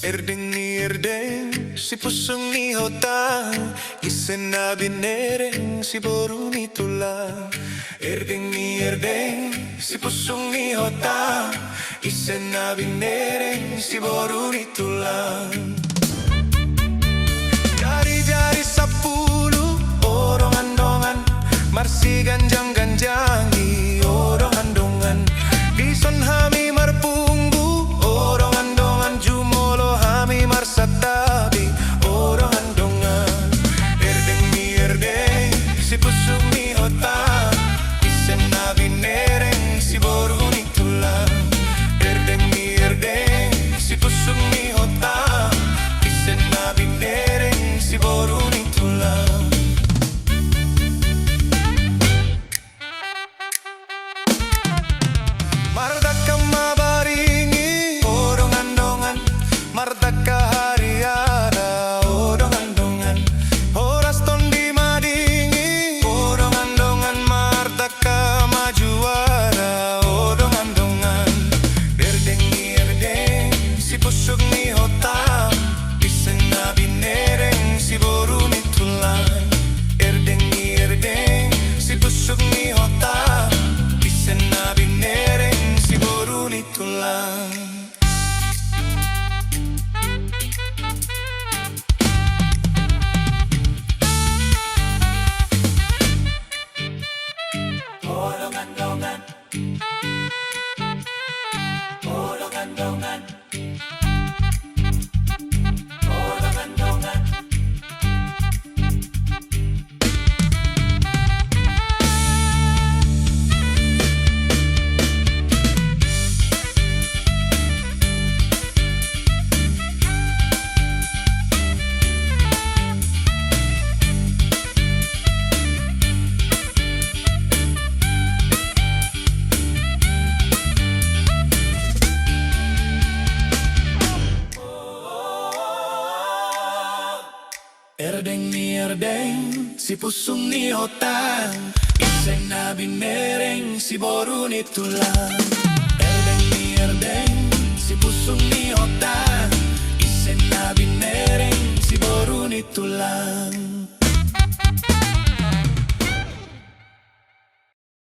Erdeng ni erdeng, si pusong ni hotang, isen na binereng, si boru ni tulang. Erdeng ni erdeng, si pusong ni hotang, isen na binereng, si boru ni tulang. Jari-jari 10, odongan-dongan, marsi ganjang-ganjangi, odongan-dongan. Bison hami marpunggu, odongan-dongan, jumolo hami marsatabi, odongan-dongan. Erdeng ni erdeng, si pusong ni hotang, isen na binereng, si boru ni tulang. Erdeng ni erdeng, si pusong ni hotang, isen na binereng, si boru ni tulang. Mardaka mabaringi, odongan-dongan, mardaka hariara, odongan-dongan. Horas tondi madingi, odongan-dongan, mardaka majuara, odongan-dongan. Erdeng ni erdeng, si pusok ni hotang, isen na binereng, si boru ni tulang. Erdeng ni erdeng, si pusok ni hotang, isen na binereng, si boru ni tulang. Odongan-dongan, odongan-dongan, odongan-dongan. Erdeng ni erdeng, si pusong ni hotang, isen na binereng, si boru ni tulang. Erdeng ni erdeng, si pusong ni hotang, isen na binereng, si boru ni tulang.